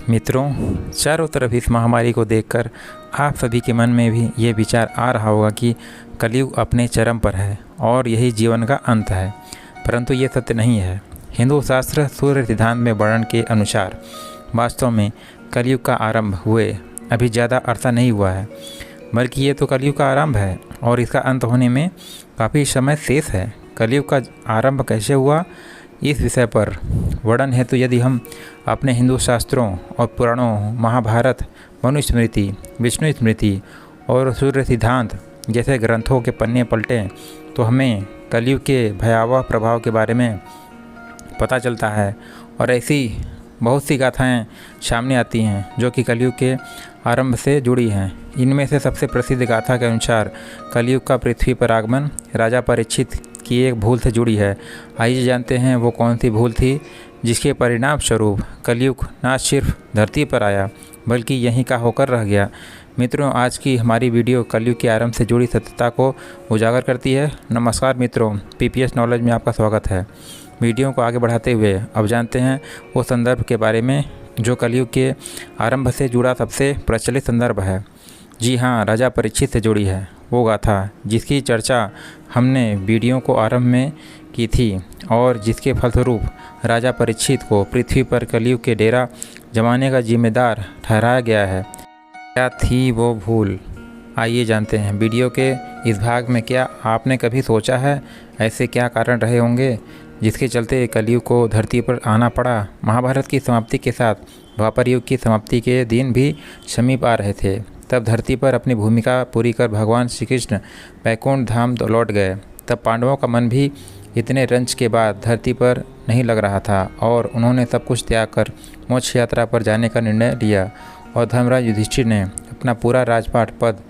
मित्रों, चारों तरफ इस महामारी को देखकर आप सभी के मन में भी ये विचार आ रहा होगा कि कलयुग अपने चरम पर है और यही जीवन का अंत है। परंतु ये सत्य नहीं है। हिंदू शास्त्र सूर्य सिद्धांत में वर्णन के अनुसार वास्तव में कलयुग का आरंभ हुए अभी ज़्यादा अरसा नहीं हुआ है, बल्कि ये तो कलयुग का आरंभ है और इसका अंत होने में काफ़ी समय शेष है। कलयुग का आरंभ कैसे हुआ, इस विषय पर वर्णन हेतु यदि हम अपने हिंदू शास्त्रों और पुराणों, महाभारत, मनुस्मृति, विष्णु स्मृति और सूर्य सिद्धांत जैसे ग्रंथों के पन्ने पलटें तो हमें कलयुग के भयावह प्रभाव के बारे में पता चलता है। और ऐसी बहुत सी गाथाएं सामने आती हैं जो कि कलयुग के आरंभ से जुड़ी हैं। इनमें से सबसे प्रसिद्ध गाथा के अनुसार कलयुग का पृथ्वी पर आगमन राजा परीक्षित की एक भूल से जुड़ी है। आइए जानते हैं वो कौन सी भूल थी जिसके परिणाम स्वरूप कलयुग न सिर्फ धरती पर आया बल्कि यहीं का होकर रह गया। मित्रों, आज की हमारी वीडियो कलयुग के आरंभ से जुड़ी सत्यता को उजागर करती है। नमस्कार मित्रों, पीपीएस नॉलेज में आपका स्वागत है। वीडियो को आगे बढ़ाते हुए अब जानते हैं वो संदर्भ के बारे में जो कलयुग के आरंभ से जुड़ा सबसे प्रचलित संदर्भ है। जी हाँ, राजा परीक्षित से जुड़ी है वो गाथा जिसकी चर्चा हमने वीडियो को आरंभ में की थी और जिसके फलस्वरूप राजा परीक्षित को पृथ्वी पर कलयुग के डेरा जमाने का जिम्मेदार ठहराया गया है। क्या थी वो भूल, आइए जानते हैं। वीडियो के इस भाग में क्या आपने कभी सोचा है ऐसे क्या कारण रहे होंगे जिसके चलते कलयुग को धरती पर आना पड़ा। महाभारत की समाप्ति के साथ द्वापर युग की समाप्ति के दिन भी समीप आ रहे थे। तब धरती पर अपनी भूमिका पूरी कर भगवान श्री कृष्ण वैकुंठ धाम लौट गए। तब पांडवों का मन भी इतने रंज के बाद धरती पर नहीं लग रहा था और उन्होंने सब कुछ त्याग कर मोक्ष यात्रा पर जाने का निर्णय लिया। और धर्मराज युधिष्ठिर ने अपना पूरा राजपाट पद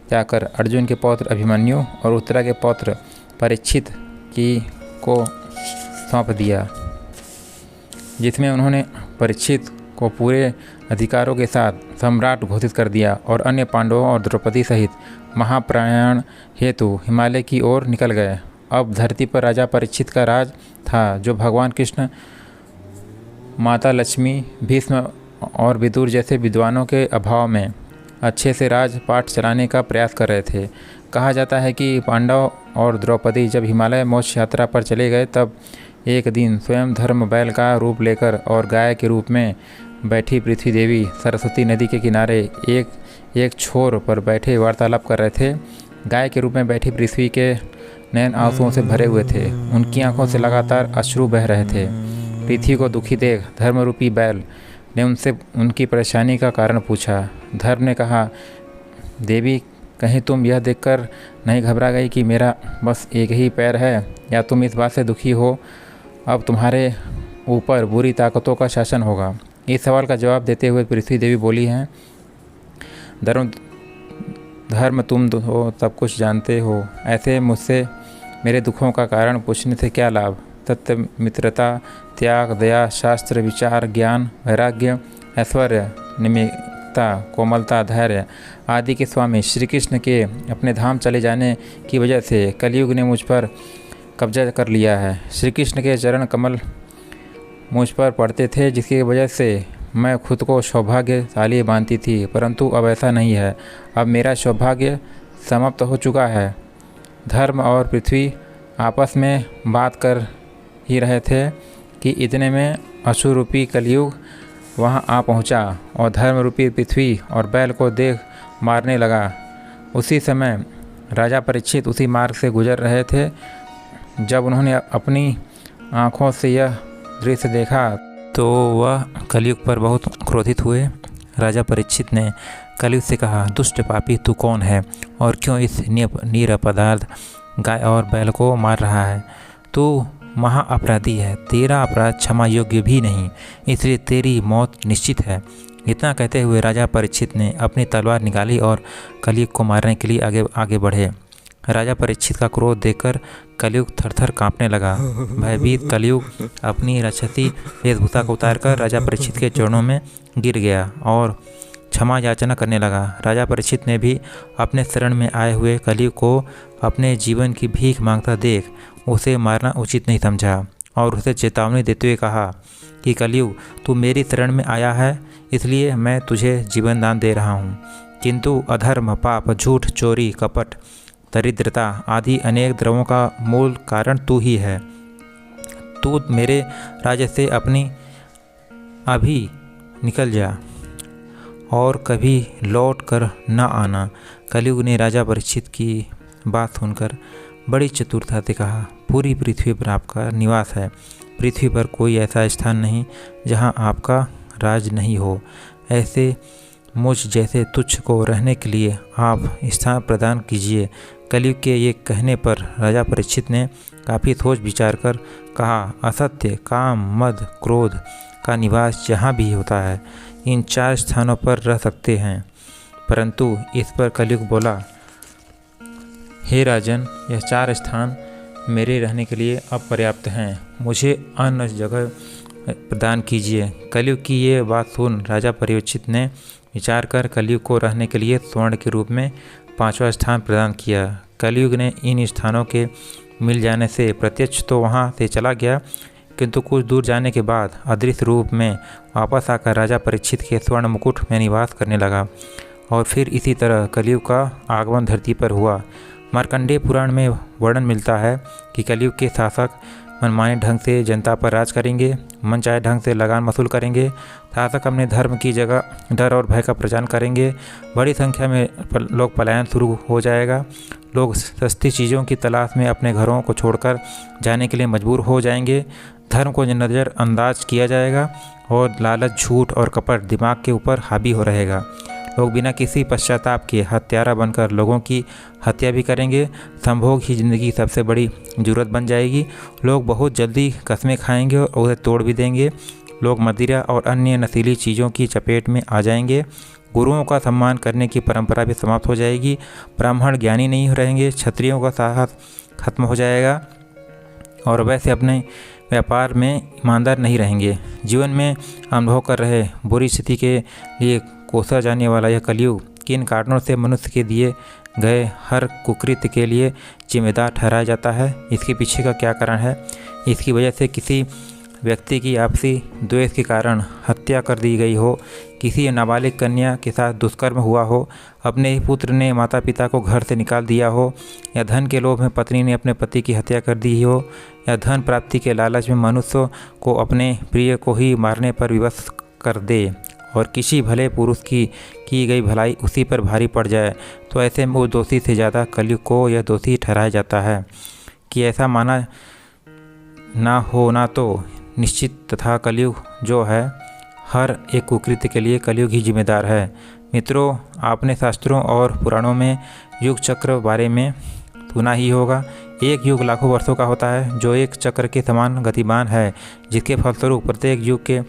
त्याग कर अर्जुन के पौत्र अभिमन्यु और उत्तरा के पौत्र परीक्षित को सौंप दिया, जिसमें उन्होंने परीक्षित को पूरे अधिकारों के साथ सम्राट घोषित कर दिया और अन्य पांडवों और द्रौपदी सहित महाप्रयाण हेतु हिमालय की ओर निकल गए। अब धरती पर राजा परीक्षित का राज था जो भगवान कृष्ण, माता लक्ष्मी, भीष्म और विदुर जैसे विद्वानों के अभाव में अच्छे से राजपाट चलाने का प्रयास कर रहे थे। कहा जाता है कि पांडव और द्रौपदी जब हिमालय मोक्ष यात्रा पर चले गए तब एक दिन स्वयं धर्म बैल का रूप लेकर और गाय के रूप में बैठी पृथ्वी देवी सरस्वती नदी के किनारे एक छोर पर बैठे वार्तालाप कर रहे थे। गाय के रूप में बैठी पृथ्वी के नयन आंसुओं से भरे हुए थे। उनकी आंखों से लगातार अश्रु बह रहे थे। पृथ्वी को दुखी देख धर्मरूपी बैल ने उनसे उनकी परेशानी का कारण पूछा। धर्म ने कहा, देवी, कहीं तुम यह देखकर नहीं घबरा गई कि मेरा बस एक ही पैर है, या तुम इस बात से दुखी हो अब तुम्हारे ऊपर बुरी ताकतों का शासन होगा। इस सवाल का जवाब देते हुए पृथ्वी देवी बोली हैं, धर्म तुम हो सब कुछ जानते हो, ऐसे मुझसे मेरे दुखों का कारण पूछने से क्या लाभ। सत्य, मित्रता, त्याग, दया, शास्त्र, विचार, ज्ञान, वैराग्य, ऐश्वर्य, निमित्ता, कोमलता, धैर्य आदि के स्वामी श्री कृष्ण के अपने धाम चले जाने की वजह से कलयुग ने मुझ पर कब्जा कर लिया है। श्री कृष्ण के चरण कमल मुझ पर पड़ते थे जिसकी वजह से मैं खुद को सौभाग्यशाली मानती थी, परंतु अब ऐसा नहीं है। अब मेरा सौभाग्य समाप्त हो चुका है। धर्म और पृथ्वी आपस में बात कर ही रहे थे कि इतने में असुर रूपी कलयुग वहां आ पहुंचा और धर्म रूपी पृथ्वी और बैल को देख मारने लगा। उसी समय राजा परीक्षित उसी मार्ग से गुजर रहे थे। जब उन्होंने अपनी आँखों से यह दृश्य देखा तो वह कलयुग पर बहुत क्रोधित हुए। राजा परीक्षित ने कलयुग से कहा, दुष्ट पापी तू कौन है और क्यों इस निरपराध गाय और बैल को मार रहा है। तू महा अपराधी है, तेरा अपराध क्षमा योग्य भी नहीं, इसलिए तेरी मौत निश्चित है। इतना कहते हुए राजा परीक्षित ने अपनी तलवार निकाली और कलयुग को मारने के लिए आगे बढ़े। राजा परीक्षित का क्रोध देखकर कलयुग थरथर कांपने लगा। भयभीत कलयुग अपनी राक्षसी वेशभूषा को उतारकर राजा परीक्षित के चरणों में गिर गया और क्षमा याचना करने लगा। राजा परीक्षित ने भी अपने शरण में आए हुए कलयुग को अपने जीवन की भीख मांगता देख उसे मारना उचित नहीं समझा। और उसे चेतावनी देते हुए कहा कि कलयुग तू मेरी शरण में आया है, इसलिए मैं तुझे जीवन दान दे रहा हूँ, किंतु अधर्म, पाप, झूठ, चोरी, कपट, दरिद्रता आदि अनेक द्रव्यों का मूल कारण तू ही है। तू मेरे राज्य से अपनी अभी निकल जा और कभी लौट कर न आना। कलयुग ने राजा परीक्षित की बात सुनकर बड़ी चतुरता से कहा, पूरी पृथ्वी पर आपका निवास है। पृथ्वी पर कोई ऐसा स्थान नहीं जहाँ आपका राज नहीं हो। ऐसे मुझ जैसे तुच्छ को रहने के लिए आप स्थान प्रदान कीजिए। कलयुग के ये कहने पर राजा परीक्षित ने काफ़ी सोच विचार कर कहा, असत्य, काम, मद, क्रोध का निवास जहाँ भी होता है, इन 4 स्थानों पर रह सकते हैं। परंतु इस पर कलयुग बोला, हे राजन, यह 4 स्थान मेरे रहने के लिए अपर्याप्त हैं, मुझे अन्य जगह प्रदान कीजिए। कलयुग की ये बात सुन राजा परीक्षित ने विचार कर कलयुग को रहने के लिए स्वर्ण के रूप में 5वां स्थान प्रदान किया। कलयुग ने इन स्थानों के मिल जाने से प्रत्यक्ष तो वहाँ से चला गया, किंतु कुछ दूर जाने के बाद अदृश्य रूप में वापस आकर राजा परीक्षित के स्वर्ण मुकुट में निवास करने लगा। और फिर इसी तरह कलयुग का आगमन धरती पर हुआ। मार्कंडेय पुराण में वर्णन मिलता है कि कलयुग के शासक मनमाने ढंग से जनता पर राज करेंगे, मनचाहे ढंग से लगान वसूल करेंगे। शासक अपने धर्म की जगह डर और भय का प्रचार करेंगे। बड़ी संख्या में लोग पलायन शुरू हो जाएगा। लोग सस्ती चीज़ों की तलाश में अपने घरों को छोड़कर जाने के लिए मजबूर हो जाएंगे। धर्म को नज़रअंदाज किया जाएगा और लालच, झूठ और कपट दिमाग के ऊपर हावी हो रहेगा। लोग बिना किसी पश्चाताप के हत्यारा बनकर लोगों की हत्या भी करेंगे। संभोग ही ज़िंदगी सबसे बड़ी जरूरत बन जाएगी। लोग बहुत जल्दी कस्में खाएंगे और उसे तोड़ भी देंगे। लोग मदिरा और अन्य नशीली चीज़ों की चपेट में आ जाएंगे। गुरुओं का सम्मान करने की परंपरा भी समाप्त हो जाएगी। ब्राह्मण ज्ञानी नहीं रहेंगे। क्षत्रियों का साहस खत्म हो जाएगा और वैसे अपने व्यापार में ईमानदार नहीं रहेंगे। जीवन में अनुभव कर रहे बुरी स्थिति के लिए कोसा जाने वाला यह कलयुग किन कारणों से मनुष्य के दिए गए हर कुकृत्य के लिए जिम्मेदार ठहराया जाता है, इसके पीछे का क्या कारण है? इसकी वजह से किसी व्यक्ति की आपसी द्वेष के कारण हत्या कर दी गई हो, किसी नाबालिग कन्या के साथ दुष्कर्म हुआ हो, अपने ही पुत्र ने माता पिता को घर से निकाल दिया हो, या धन के लोभ में पत्नी ने अपने पति की हत्या कर दी हो, या धन प्राप्ति के लालच में मनुष्य को अपने प्रिय को ही मारने पर विवश कर दे और किसी भले पुरुष की गई भलाई उसी पर भारी पड़ जाए, तो ऐसे में उस दोषी से ज़्यादा कलयुग को यह दोषी ठहराया जाता है। कि ऐसा माना ना हो ना तो निश्चित तथा कलयुग जो है हर एक कुकृत्य के लिए कलयुग ही जिम्मेदार है। मित्रों, आपने शास्त्रों और पुराणों में युग चक्र बारे में सुना ही होगा। एक युग लाखों वर्षों का होता है, जो एक चक्र के समान गतिमान है, जिसके फलस्वरूप प्रत्येक युग के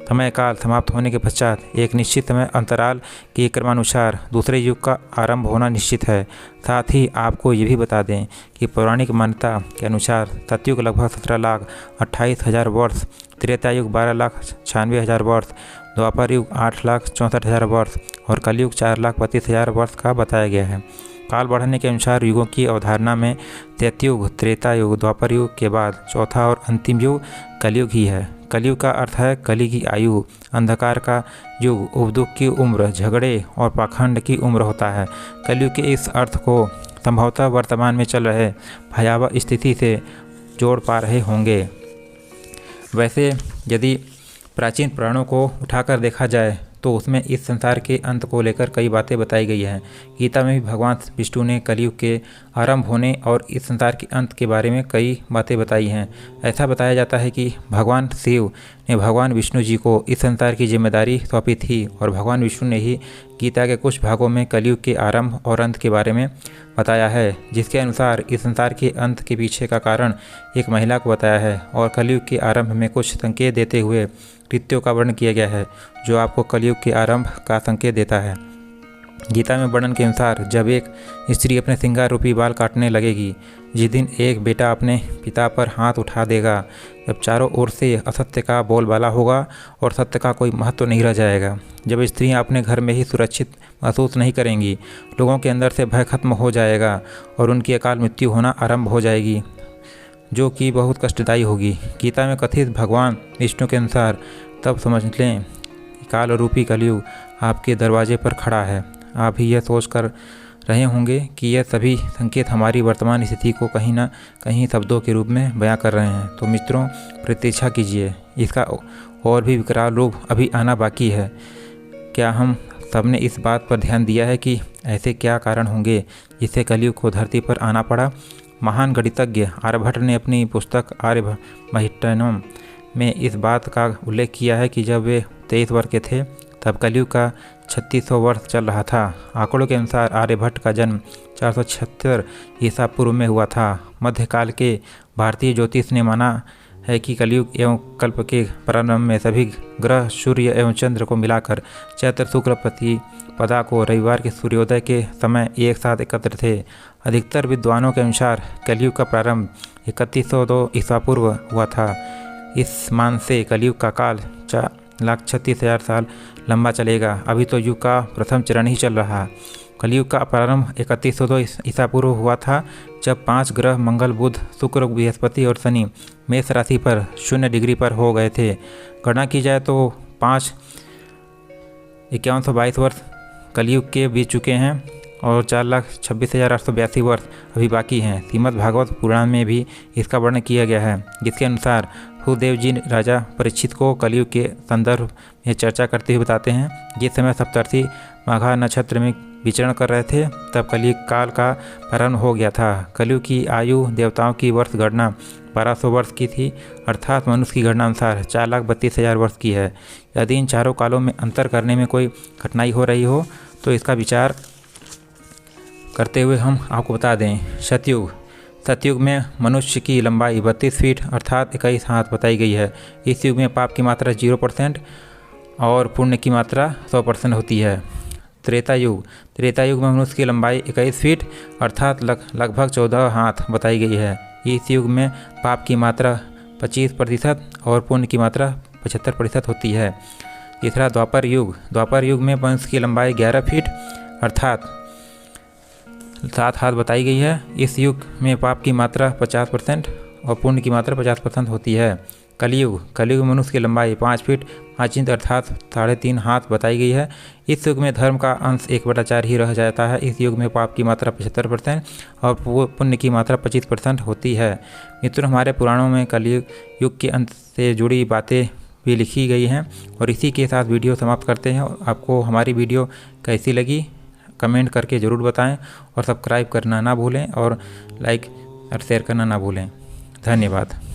समय काल समाप्त होने के पश्चात एक निश्चित समय अंतराल के क्रमानुसार दूसरे युग का आरंभ होना निश्चित है। साथ ही आपको ये भी बता दें कि पौराणिक मान्यता के अनुसार सतयुग लगभग 17,28,000 वर्ष, त्रेता युग 12,96,000 वर्ष, द्वापर युग 8,64,000 वर्ष और कलयुग 4,25,000 वर्ष का बताया गया है। काल बढ़ने के अनुसार युगों की अवधारणा में सतयुग, त्रेता युग, द्वापर युग के बाद चौथा और अंतिम युग कलयुग ही है। कलयुग का अर्थ है कली की आयु, अंधकार का युग, उपदुख की उम्र, झगड़े और पाखंड की उम्र होता है। कलयुग के इस अर्थ को संभवतः वर्तमान में चल रहे भयावह स्थिति से जोड़ पा रहे होंगे। वैसे यदि प्राचीन पुराणों को उठाकर देखा जाए तो उसमें इस संसार के अंत को लेकर कई बातें बताई गई हैं। गीता में भी भगवान विष्णु ने कलयुग के आरंभ होने और इस संसार के अंत के बारे में कई बातें बताई हैं। ऐसा बताया जाता है कि भगवान शिव ने भगवान विष्णु जी को इस संसार की जिम्मेदारी सौंपी थी और भगवान विष्णु ने ही गीता के कुछ भागों में कलयुग के आरंभ और अंत के बारे में बताया है, जिसके अनुसार इस संसार के अंत के पीछे का कारण एक महिला को बताया है और कलयुग के आरंभ में कुछ संकेत देते हुए कृत्यों का वर्णन किया गया है, जो आपको कलयुग के आरंभ का संकेत देता है। गीता में वर्णन के अनुसार जब एक स्त्री अपने श्रृंगार रूपी बाल काटने लगेगी, जिस दिन एक बेटा अपने पिता पर हाथ उठा देगा, जब चारों ओर से असत्य का बोलबाला होगा और सत्य का कोई महत्व नहीं रह जाएगा, जब स्त्रियां अपने घर में ही सुरक्षित महसूस नहीं करेंगी, लोगों के अंदर से भय खत्म हो जाएगा और उनकी अकाल मृत्यु होना आरंभ हो जाएगी, जो कि बहुत कष्टदायी होगी। गीता में कथित भगवान विष्णु के अनुसार तब समझ लें कि काल रूपी कलयुग आपके दरवाजे पर खड़ा है। आप भी यह सोच कर रहे होंगे कि यह सभी संकेत हमारी वर्तमान स्थिति को कहीं ना कहीं शब्दों के रूप में बयां कर रहे हैं। तो मित्रों, प्रतीक्षा कीजिए, इसका और भी विकराल रूप अभी आना बाकी है। क्या हम सबने इस बात पर ध्यान दिया है कि ऐसे क्या कारण होंगे जिससे कलयुग को धरती पर आना पड़ा? महान गणितज्ञ आर्यभट्ट ने अपनी पुस्तक आर्यभट्टनम में इस बात का उल्लेख किया है कि जब वे 23 वर्ष के थे तब कलयुग का 3600 वर्ष चल रहा था। आंकड़ों के अनुसार आर्यभट्ट का जन्म 476 ईसा पूर्व में हुआ था। मध्यकाल के भारतीय ज्योतिष ने माना है कि कलयुग एवं कल्प के प्रारंभ में सभी ग्रह सूर्य एवं चंद्र को मिलाकर चैत्र शुक्ल प्रतिपदा को रविवार के सूर्योदय के समय एक साथ एकत्र थे। अधिकतर विद्वानों के अनुसार कलयुग का प्रारंभ 3102 ईसा पूर्व हुआ था। इस मान से कलयुग का काल 4,36,000 साल लंबा चलेगा। अभी तो युग का प्रथम चरण ही चल रहा। कलयुग का प्रारंभ 3102 ईसा पूर्व हुआ था, जब 5 ग्रह मंगल, बुध, शुक्र, बृहस्पति और शनि मेष राशि पर 0 डिग्री पर हो गए थे। गणना की जाए तो 5,5122 वर्ष कलयुग के बीत चुके हैं और 4,26,882 वर्ष अभी बाकी हैं। श्रीमद् भागवत पुराण में भी इसका वर्णन किया गया है, जिसके अनुसार सुखदेव जी राजा परीक्षित को कलयुग के संदर्भ में चर्चा करते हुए बताते हैं। जिस समय सप्तर्षि माघा नक्षत्र में विचरण कर रहे थे तब कलयुग काल का प्रारंभ हो गया था। कलयुग की आयु देवताओं की वर्ष गणना 1200 वर्ष की थी, अर्थात मनुष्य की गणना अनुसार 4,32,000 वर्ष की है। यदि इन चारों कालों में अंतर करने में कोई कठिनाई हो रही हो तो इसका विचार करते हुए हम आपको बता दें। सतयुग में मनुष्य की लंबाई 32 फीट अर्थात 21 हाथ बताई गई है। इस युग में पाप की मात्रा 0% और पुण्य की मात्रा 100% होती है। त्रेता युग में मनुष्य की लंबाई 21 फीट अर्थात लगभग 14 हाथ बताई गई है। इस युग में पाप की मात्रा 25% और पुण्य की मात्रा 75% होती है। तीसरा द्वापर युग में मनुष्य की लंबाई 11 फीट अर्थात 7 हाथ बताई गई है। इस युग में पाप की मात्रा 50% और पुण्य की मात्रा 50% होती है। कलयुग में मनुष्य की लंबाई 5 फीट 5 इंच अर्थात 3.5 हाथ बताई गई है। इस युग में धर्म का अंश 1/4 ही रह जाता है। इस युग में पाप की मात्रा 75% और पुण्य की मात्रा 25% होती है। मित्रों, हमारे पुराणों में कलयुग के अंत से जुड़ी बातें भी लिखी गई हैं और इसी के साथ वीडियो समाप्त करते हैं। आपको हमारी वीडियो कैसी लगी कमेंट करके ज़रूर बताएं और सब्सक्राइब करना ना भूलें और लाइक और शेयर करना ना भूलें। धन्यवाद।